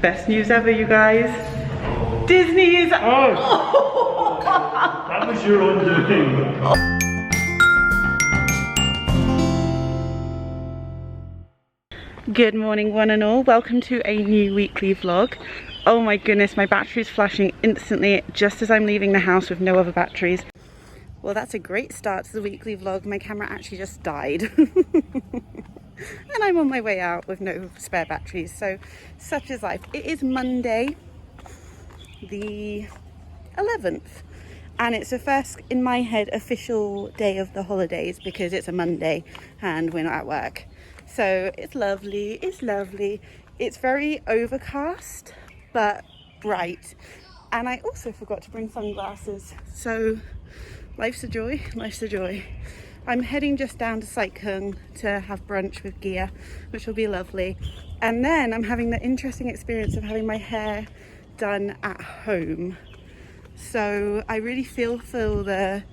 Best news ever, you guys. Disney is... Oh! That was your own doing. Good morning, one and all. Welcome to a new weekly vlog. Oh my goodness, my battery is flashing instantly just as I'm leaving the house with no other batteries. Well, that's a great start to the weekly vlog. My camera actually just died. And I'm on my way out with no spare batteries, so such is life. It is Monday the 11th, and it's the first, in my head, official day of the holidays because it's a Monday and we're not at work. So it's lovely, it's lovely. It's very overcast but bright, and I also forgot to bring sunglasses, so life's a joy, life's a joy. I'm heading just down to Cyclone to have brunch with Gia, which will be lovely. And then I'm having the interesting experience of having my hair done at home. So I really feel for the,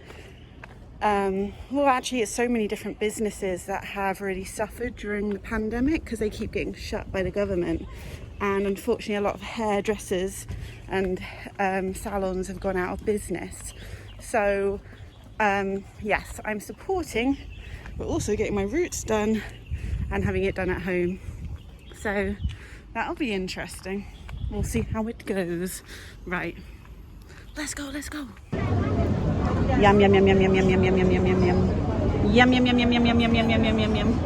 well actually it's so many different businesses that have really suffered during the pandemic because they keep getting shut by the government. And unfortunately a lot of hairdressers and salons have gone out of business. So yes, I'm supporting, but also getting my roots done and having it done at home. So that'll be interesting. We'll see how it goes. Right, let's go, let's go. Yum, yum, yum, yum, yum, yum, yum, yum, yum, yum, yum, yum. Yum, yum, yum, yum, yum, yum, yum, yum, yum, yum, yum.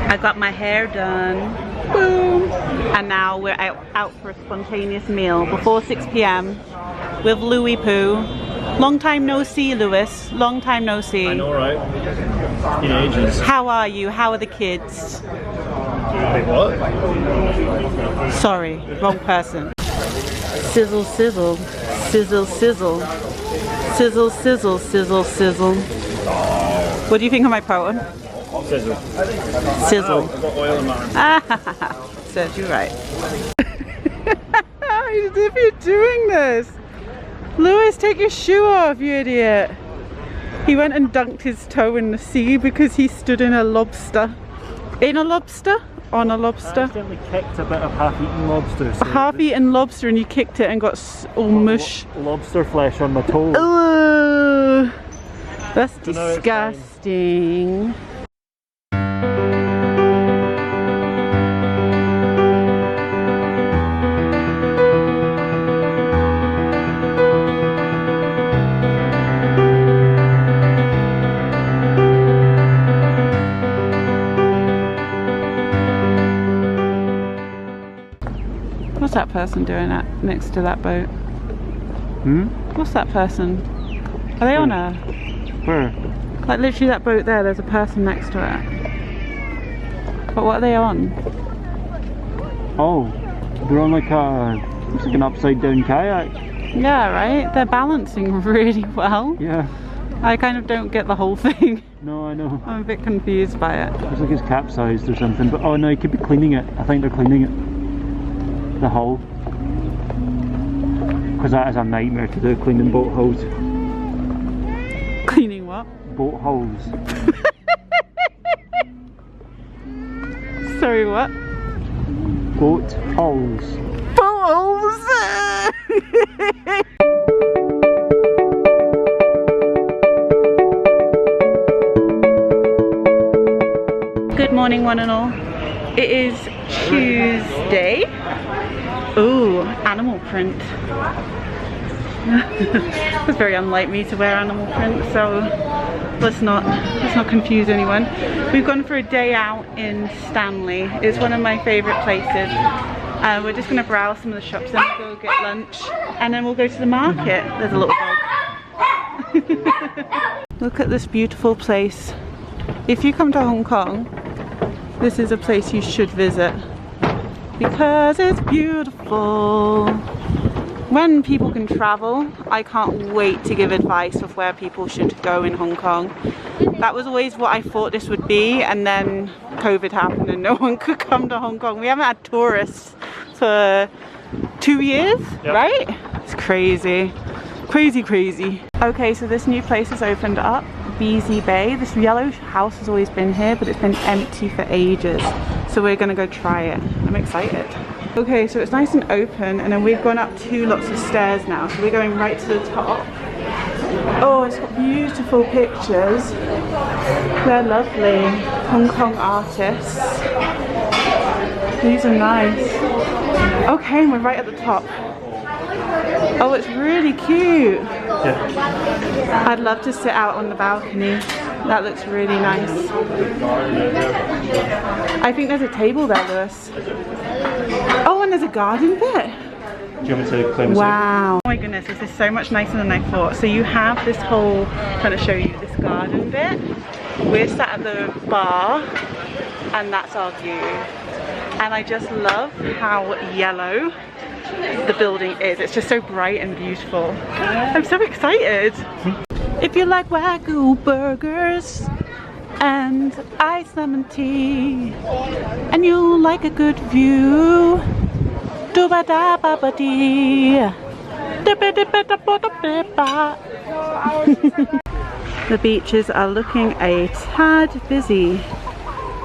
I got my hair done. Boom. And now we're out for a spontaneous meal before 6 p.m. with Louis Poo. Long time no see, Lewis. Long time no see. I know, right? In ages. How are you? How are the kids? Wait, what? Sorry, wrong person. Sizzle, sizzle. Sizzle, sizzle. Sizzle, sizzle, sizzle, sizzle. What do you think of my poem? Sizzle. Sizzle. Oh, I've got oil in my hand. Serves you right. As if you're doing this. Lewis, take your shoe off, you idiot. He went and dunked his toe in the sea because he stood in a lobster. In a lobster? On a lobster? I accidentally kicked a bit of half-eaten lobster. So Half-eaten lobster, and you kicked it and got all mush. Lobster flesh on my toe. Ugh, that's So now it's disgusting. What's that person doing next to that boat? What's that person? Are they on her? Where? Like literally that boat there, there's a person next to it. But what are they on? Oh, they're on like looks like an upside down kayak. Yeah, right? They're balancing really well. Yeah. I kind of don't get the whole thing. No, I know. I'm a bit confused by it. Looks like it's capsized or something, but oh no, you could be cleaning it. I think they're cleaning it. The hull. Because that is a nightmare to do, cleaning boat hulls. Cleaning what? Boat hulls. Sorry, what? Boat hulls. Balls! Good morning, one and all. It is Tuesday. Ooh, animal print. It's very unlike me to wear animal print, so let's not confuse anyone. We've gone for a day out in Stanley. It's one of my favourite places. We're just going to browse some of the shops and go get lunch, and then we'll go to the market. There's a little dog. Look at this beautiful place. If you come to Hong Kong, this is a place you should visit because it's beautiful. When people can travel, I can't wait to give advice of where people should go in Hong Kong. That was always what I thought this would be, and then COVID happened and no one could come to Hong Kong. We haven't had tourists for 2 years, yep. Right? It's crazy. Crazy, crazy. Okay, so this new place has opened up, BZ Bay. This yellow house has always been here, but it's been empty for ages. So we're gonna go try it. I'm excited. Okay, so it's nice and open, and then we've gone up 2 lots of stairs now, so we're going right to the top. Oh, it's got beautiful pictures. They're lovely. Hong Kong artists. These are nice. Okay, and we're right at the top. Oh, it's really cute. Yeah. I'd love to sit out on the balcony. That looks really nice. I think there's a table there, Lewis. Oh, and there's a garden bit. Do you want me to claim a Wow. Oh my goodness, this is so much nicer than I thought. So you have this whole, I'm trying to show you this garden bit. We're sat at the bar and that's our view. And I just love how yellow the building is. It's just so bright and beautiful. I'm so excited. If you like Wagyu burgers and iced lemon tea and you like a good view, the beaches are looking a tad busy.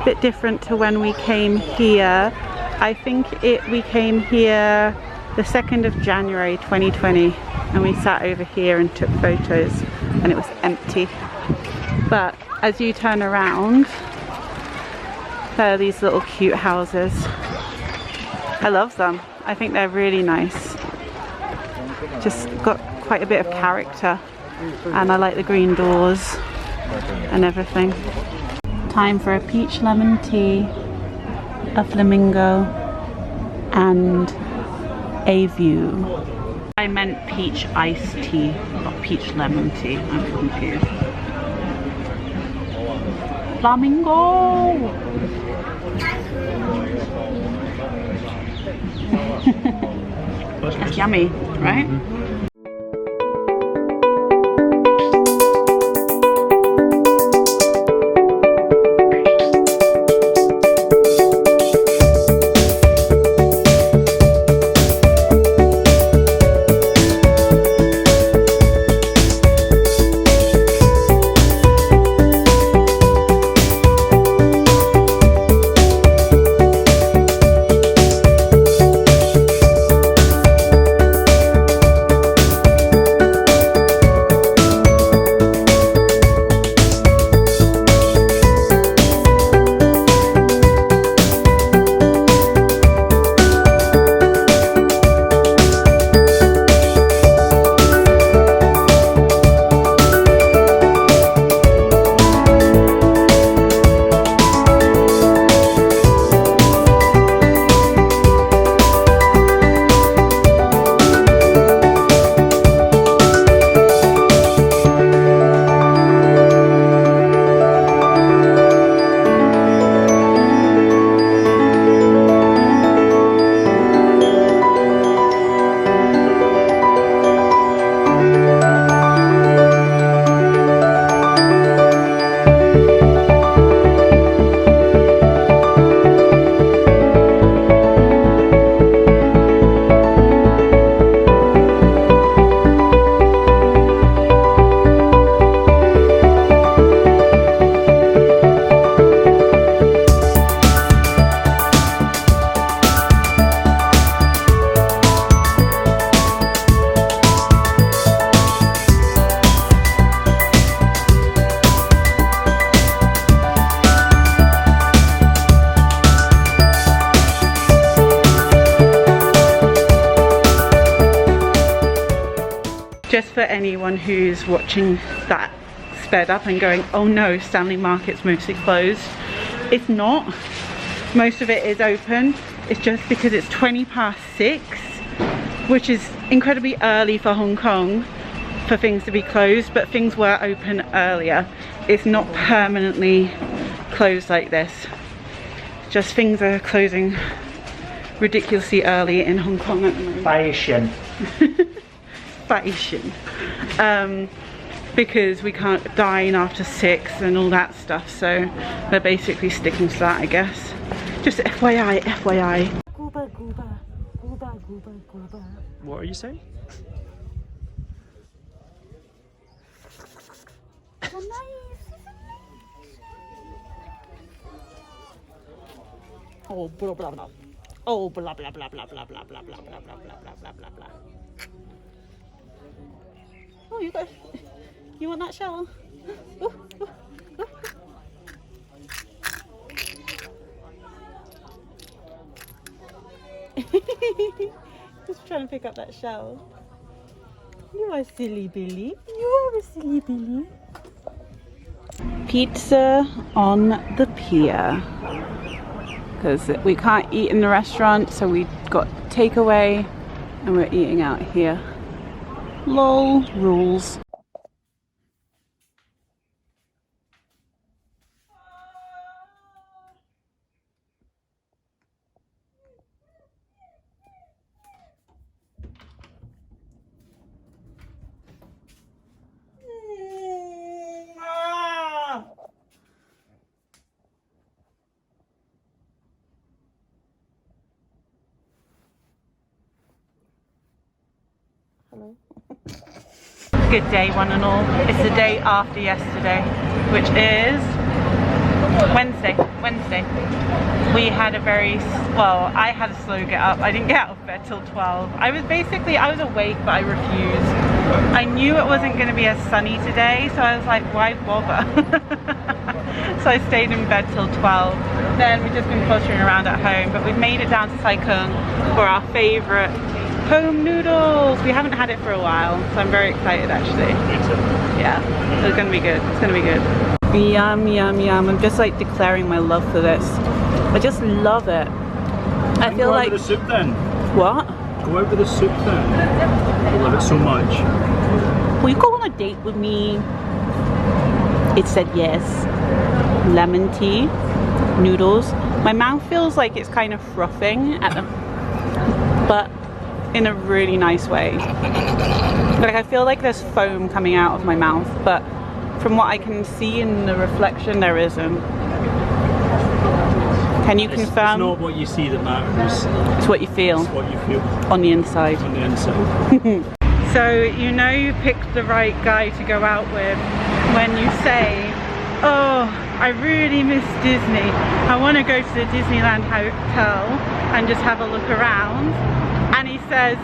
Bit different to when we came here. I think we came here the 2nd of January 2020 and we sat over here and took photos and it was empty. But as you turn around, there are these little cute houses. I love them. I think they're really nice. Just got quite a bit of character and I like the green doors and everything. Time for a peach lemon tea, a flamingo and a view. I meant peach iced tea, not peach lemon tea. I'm confused. Flamingo! That's yummy, right? Just for anyone who's watching that sped up and going, oh no, Stanley Market's mostly closed. It's not. Most of it is open. It's just because it's 6:20, which is incredibly early for Hong Kong for things to be closed, but things were open earlier. It's not permanently closed like this. Just things are closing ridiculously early in Hong Kong at the moment. Fashion. Fashion. Because we can't dine after 6 and all that stuff, so they're basically sticking to that, I guess. Just FYI, FYI. Gooba, gooba, gooba, gooba, gooba. What are you saying? Oh, blah, blah, blah. Oh, blah, blah, blah, blah, blah, blah, blah, blah, blah, blah, blah, blah, blah, blah, blah. Oh, you want that shell? Ooh, ooh, ooh. Just trying to pick up that shell. You are silly Billy. You are a silly Billy. Pizza on the pier. Because we can't eat in the restaurant, so we got takeaway and we're eating out here. LOL rules. Hello. Good day, one and all. It's the day after yesterday, which is Wednesday. We had a I had a slow get up. I didn't get out of bed till 12. I was awake, but I refused. I knew it wasn't going to be as sunny today, so I was like, why bother? So I stayed in bed till 12. Then we've just been pottering around at home, but we've made it down to Saikung for our favourite home noodles. We haven't had it for a while, so I'm very excited actually. Yeah, it's gonna be good. It's gonna be good. Yum, yum, yum. I'm just like declaring my love for this. I just love it. I feel like... Go out with the soup then. What? Go out with the soup then. I love it so much. Will you go on a date with me? It said yes. Lemon tea, noodles. My mouth feels like it's kind of frothing at the... but in a really nice way. Like I feel like there's foam coming out of my mouth, but from what I can see in the reflection, there isn't. Can you confirm? It's not what you see that matters. It's what you feel. It's what you feel. On the inside. On the inside. So you know you picked the right guy to go out with when you say, oh, I really miss Disney. I want to go to the Disneyland hotel and just have a look around. And he says,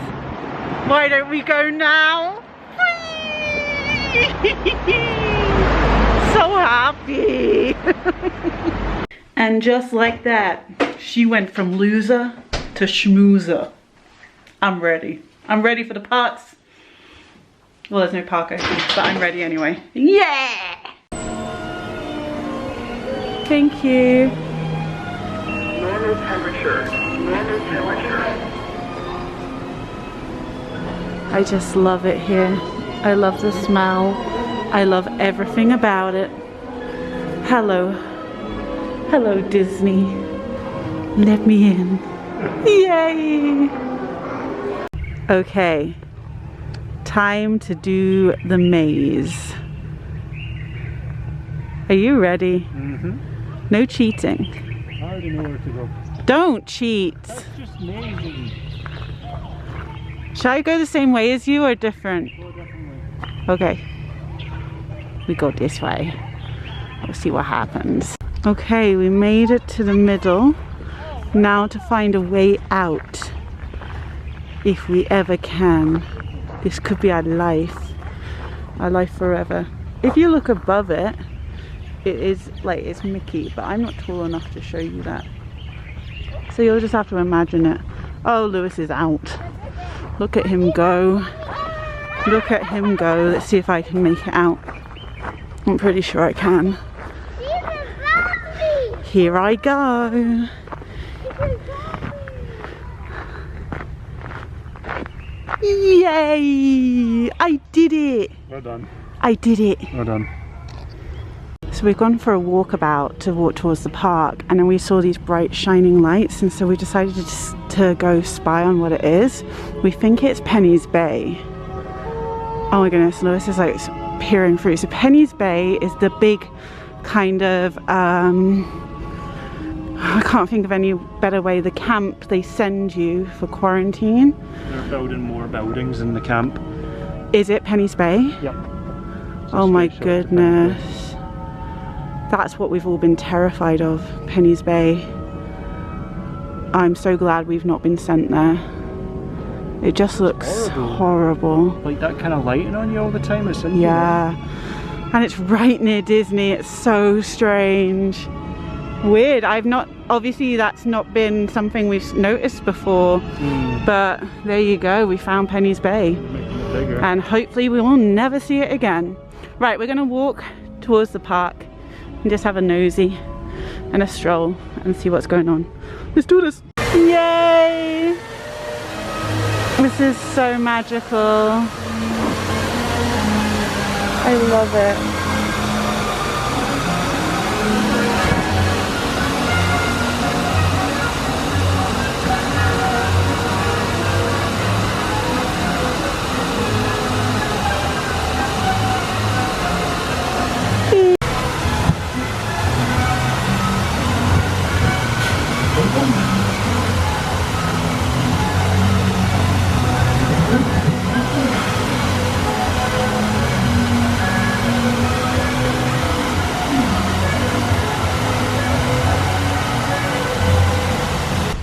why don't we go now? So happy. And just like that, she went from loser to schmoozer. I'm ready. I'm ready for the parks. Well, there's no park open, but I'm ready anyway. Yeah! Thank you. Normal temperature. Normal temperature. I just love it here. I love the smell. I love everything about it. Hello. Hello, Disney. Let me in. Yay! Okay. Time to do the maze. Are you ready? Mm-hmm. No cheating. I already know where to go. Don't cheat. That's just amazing. Shall I go the same way as you or different? Go a different way. Okay. We go this way. We'll see what happens. Okay, we made it to the middle. Now to find a way out. If we ever can. This could be our life forever. If you look above it, it is like it's Mickey, but I'm not tall enough to show you that. So you'll just have to imagine it. Oh, Lewis is out. Look at him go. Look at him go. Let's see if I can make it out. I'm pretty sure I can. Here I go. Yay! I did it! Well done. I did it. Well done. So we've gone for a walkabout to walk towards the park, and then we saw these bright shining lights, and so we decided to go spy on what it is. We think it's Penny's Bay. Oh my goodness, Lewis is like peering through. So Penny's Bay is the big kind of I can't think of any better way, the camp they send you for quarantine. They're building more buildings in the camp. Is it Penny's Bay? Yep. Oh my goodness. That's what we've all been terrified of, Penny's Bay. I'm so glad we've not been sent there. It just looks horrible. Like that kind of lighting on you all the time. It's in Yeah. And it's right near Disney. It's so strange. Weird. Obviously that's not been something we've noticed before. But there you go. We found Penny's Bay. And hopefully we will never see it again. Right, we're going to walk towards the park and just have a nosy and a stroll and see what's going on. Let's do this. Yay! This is so magical. I love it.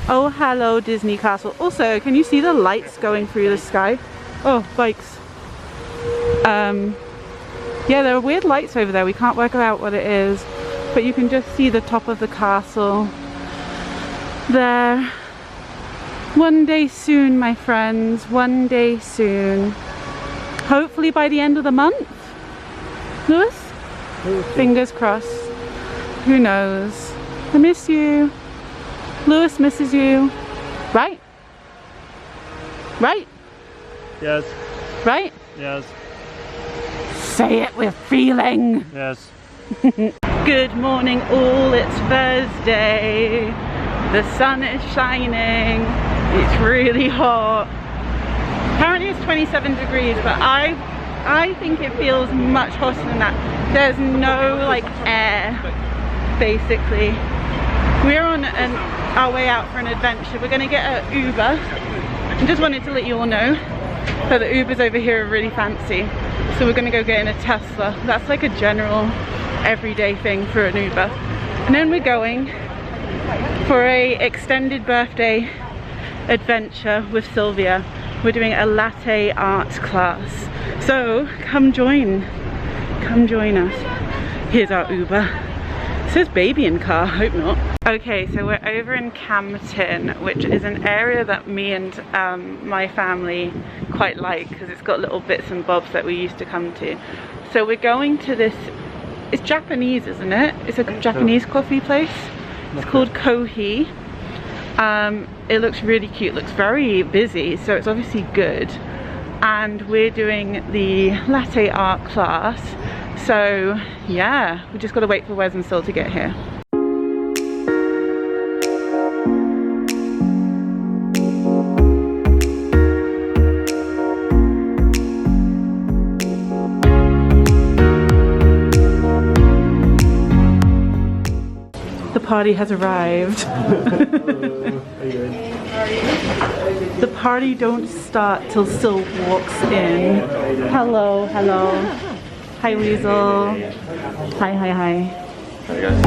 Oh, hello Disney Castle. Also, can you see the lights going through the sky? Oh, bikes. Yeah, there are weird lights over there. We can't work out what it is, but you can just see the top of the castle there. One day soon, my friends. One day soon. Hopefully by the end of the month. Lewis? Fingers crossed. Who knows? I miss you. Lewis misses you. Right? Right? Yes. Right? Yes. Say it with feeling. Yes. Good morning all, it's Thursday. The sun is shining. It's really hot. Apparently it's 27 degrees, but I think it feels much hotter than that. There's no like air, basically. We're on our way out for an adventure. We're gonna get an Uber. I just wanted to let you all know that the Ubers over here are really fancy. So we're gonna go get in a Tesla. That's like a general everyday thing for an Uber. And then we're going for a extended birthday adventure with Sylvia. We're doing a latte art class. So come join us. Here's our Uber. It says baby in car, hope not. Okay, so we're over in Campton, which is an area that me and my family quite like because it's got little bits and bobs that we used to come to. So we're going to this, it's Japanese, isn't it? It's a Japanese coffee place. It's called Kohi. It looks really cute, looks very busy, so it's obviously good. And we're doing the latte art class. So yeah, we just gotta wait for Wes and Sil to get here. The party has arrived. The party don't start till Sil walks in. Hello, hello. Hi Weasel. Hi, hi, hi. Hi guys.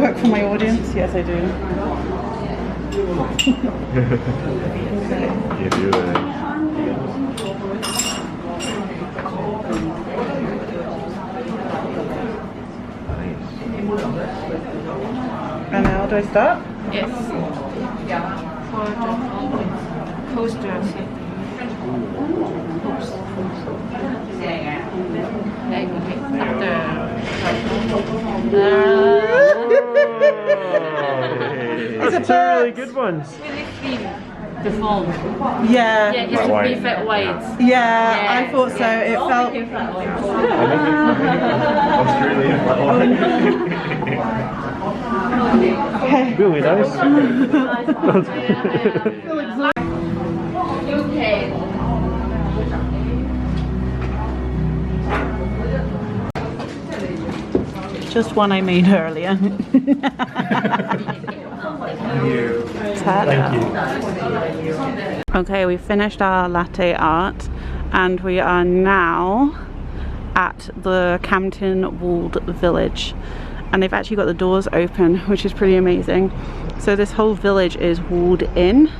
work for my audience? Yes, I do. You do that. And now do I start? Yes. For the coaster. Like, after. It's a Two really bird. good ones. Really thin. The foam. Yeah. Yeah, it should be flat white. Yeah, I thought so. It felt. Really nice. Okay. Just one I made earlier. Thank you. Okay, we finished our latte art and we are now at the Campton Walled Village, and they've actually got the doors open, which is pretty amazing. So this whole village is walled in.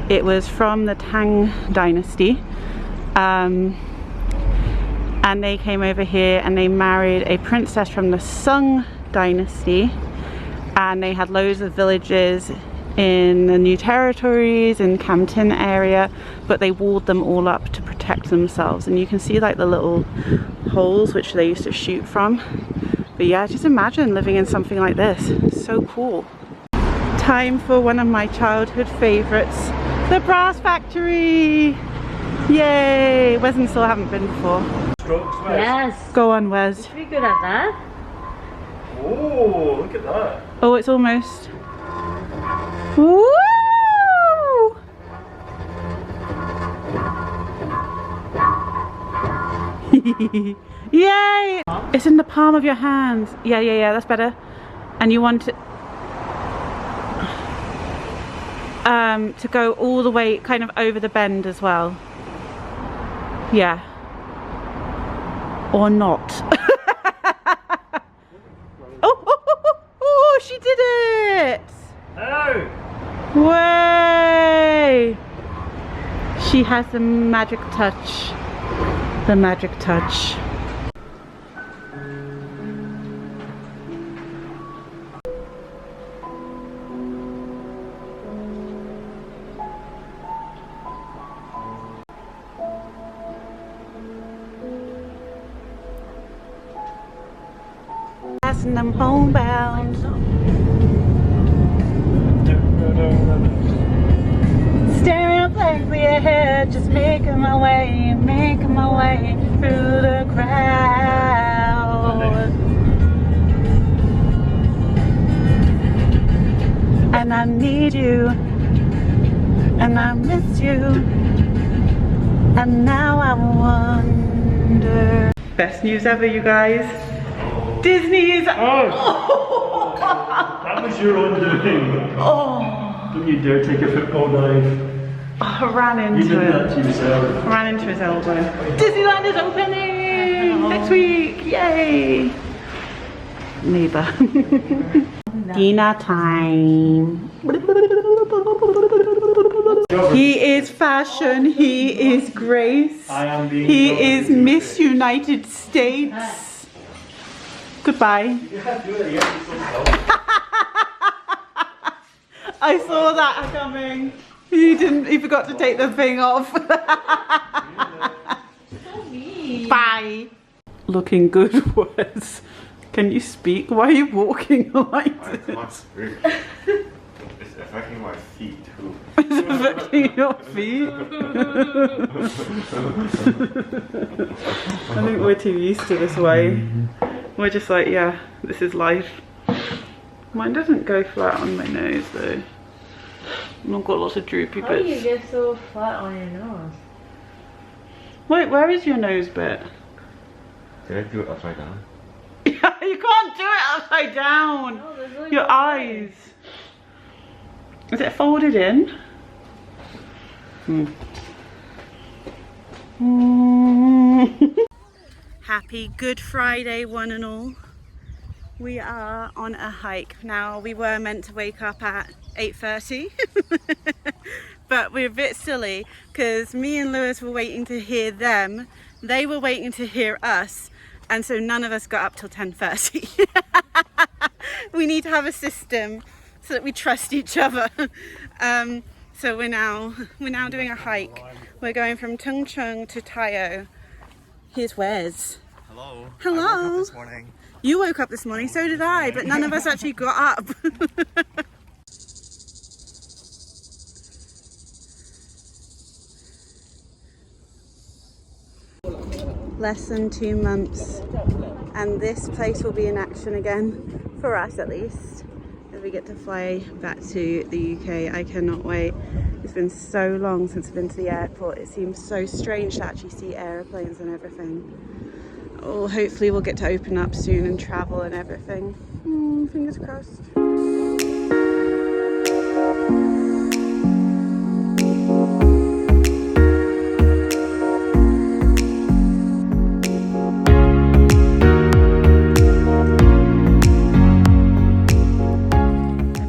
It was from the Tang dynasty, and they came over here and they married a princess from the Sung dynasty, and they had loads of villages in the New Territories in Campton area, but they walled them all up to protect themselves. And you can see like the little holes which they used to shoot from. But yeah, just imagine living in something like this. It's so cool. Time for one of my childhood favorites, the brass factory. Yay! Wes and Saul haven't been before. Yes. Go on, Wes. Pretty good at that. Oh, look at that. Oh, it's almost. Woo! Yay! It's in the palm of your hands. Yeah, that's better. And you want it to go all the way kind of over the bend as well. Yeah. Or not. Oh, she did it! Oh! Way! She has the magic touch. The magic touch. And I'm homebound. Staring blankly ahead, just making my way through the crowd. And I need you, and I miss you, and now I wonder. Best news ever, you guys. Disney's. Oh! That was your own doing. Oh, Don't you dare take a football dive. I ran You into did that it. to yourself. Ran into his elbow. Disneyland is opening next week. Yay! Neighbour. Dinner time. He is fashion. He is grace. I am being He is Miss United States. Goodbye. I saw that coming. He didn't. He forgot to take the thing off. Bye. Looking good, Wes. Can you speak? Why are you walking like this? It's affecting my feet too. It's affecting your feet. I think we're too used to this way. We're just like, yeah, this is life. Mine doesn't go flat on my nose though. I've got lots of droopy bits. How do you get so flat on your nose? Wait, where is your nose bit? Did I do it upside down? You can't do it upside down. No, there's no Your eyes. Is it folded in? Happy Good Friday, one and all. We are on a hike. Now, we were meant to wake up at 8:30, but we're a bit silly because me and Lewis were waiting to hear them. They were waiting to hear us, and so none of us got up till 10:30. We need to have a system so that we trust each other. So we're now doing a hike. We're going from Tung Chung to Tayo. Here's Wes. Hello. Hello. I woke up this morning. You woke up this morning, so did I, but none of us actually got up. Less than 2 months, and this place will be in action again, for us at least, as we get to fly back to the UK. I cannot wait. It's been so long since I've been to the airport. It seems so strange to actually see airplanes and everything. Oh, hopefully we'll get to open up soon and travel and everything. Fingers crossed. I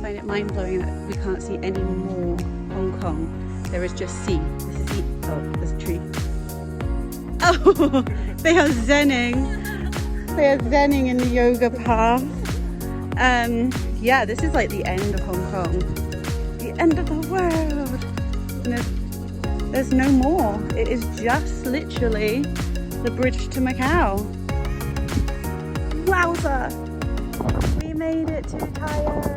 find it mind-blowing that we can't see any more Hong Kong. There is just sea. This is sea. Oh, there's a tree. Oh, they are zenning. They are zenning in the yoga path. Yeah, this is like the end of Hong Kong. The end of the world. And there's no more. It is just literally the bridge to Macau. Wowza! We made it to Tayo. It's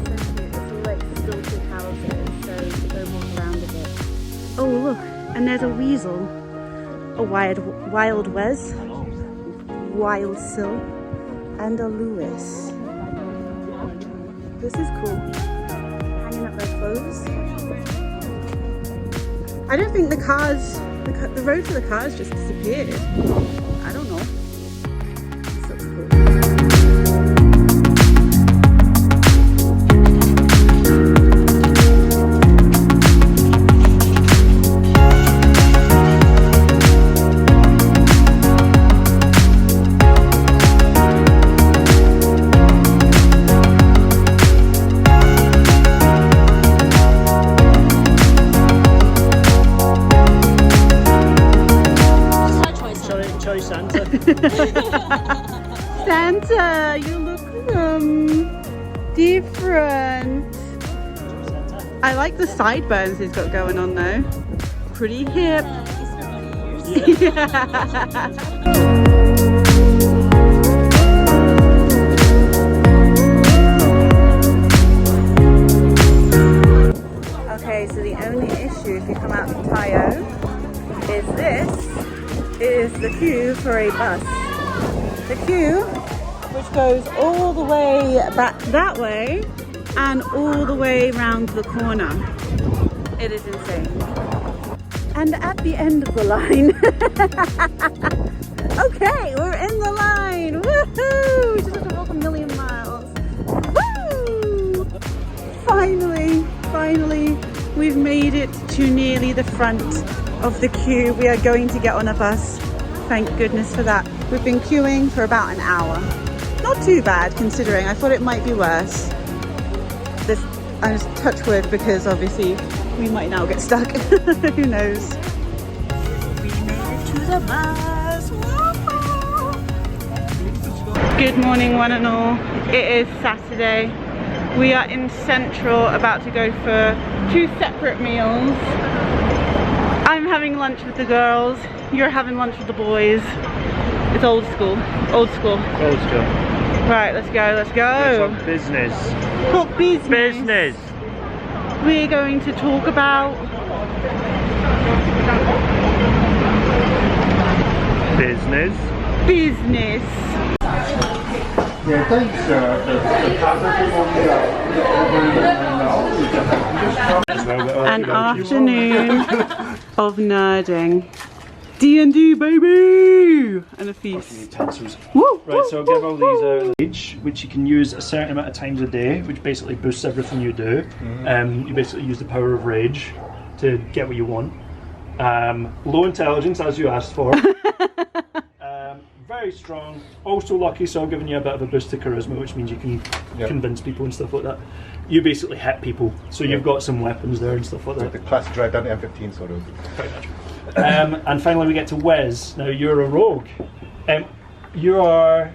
so cute. It's like stilted houses, so you go walk around a bit. Oh look, and there's a weasel. A wild Wes, wild Sil, and a Lewis. This is cool. Hanging up their clothes. I don't think the road for the cars just disappeared. I don't know. This looks cool. Santa, you look different. I like the sideburns he's got going on though. Pretty hip. Okay, so the only issue if you come out from Tayo is this is the queue for a bus. The queue, which goes all the way back that way and all the way round the corner. It is insane. And at the end of the line, okay, we're in the line. Woohoo! We just have to walk a million miles. Woo! Finally, we've made it to nearly the front of the queue. We are going to get on a bus. Thank goodness for that. We've been queuing for about an hour. Not too bad considering. I thought it might be worse. I'm just touch wood because obviously we might now get stuck. Who knows? We made it to the bus. Good morning one and all. It is Saturday. We are in Central about to go for 2 separate meals. I'm having lunch with the girls. You're having lunch with the boys. It's old school. Old school. Old school. Right, let's go. Talk business. Talk business. Business. We're going to talk about Business. business. Yeah, thanks, An afternoon of nerding. D&D, baby! And a feast. Utensils. Woo, Right, so give all these rage, which you can use a certain amount of times a day, which basically boosts everything you do. You basically use the power of rage to get what you want. Low intelligence, as you asked for. Very strong. Also lucky, so I'm giving you a bit of a boost to charisma, which means you can convince people and stuff like that. You basically hit people, so you've got some weapons there and stuff like that. The classic drive down to M15 sort of. Pretty much. And finally we get to Wes. Now you're a rogue. You are,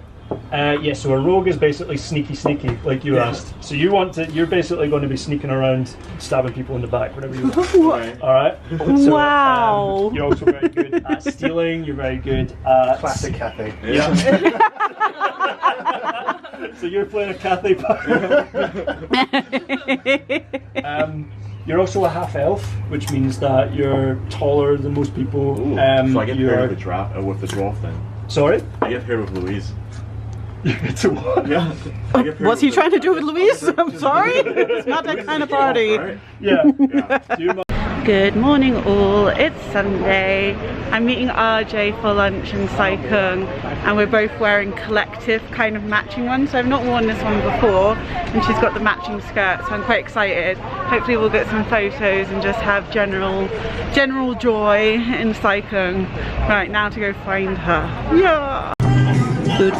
so a rogue is basically sneaky, like you asked. So you're basically going to be sneaking around, stabbing people in the back, whatever you want. Alright? So, Wow. you're also very good at stealing, you're very good at... Classic Cathay. Yeah. So you're playing a Cathay part. You're also a half elf, which means that you're taller than most people. So I get paired with the dwarf then. Sorry? I get paired with Louise. It's a what? Yeah. What's he trying to do with Louise? I'm sorry. It's not that kind of party. Right? Yeah. Do you mind? Good morning all, it's Sunday. I'm meeting RJ for lunch in Sai Kung and we're both wearing collective kind of matching ones. So I've not worn this one before and she's got the matching skirt, so I'm quite excited. Hopefully we'll get some photos and just have general joy in Sai Kung. Right, now to go find her. Yeah! Food.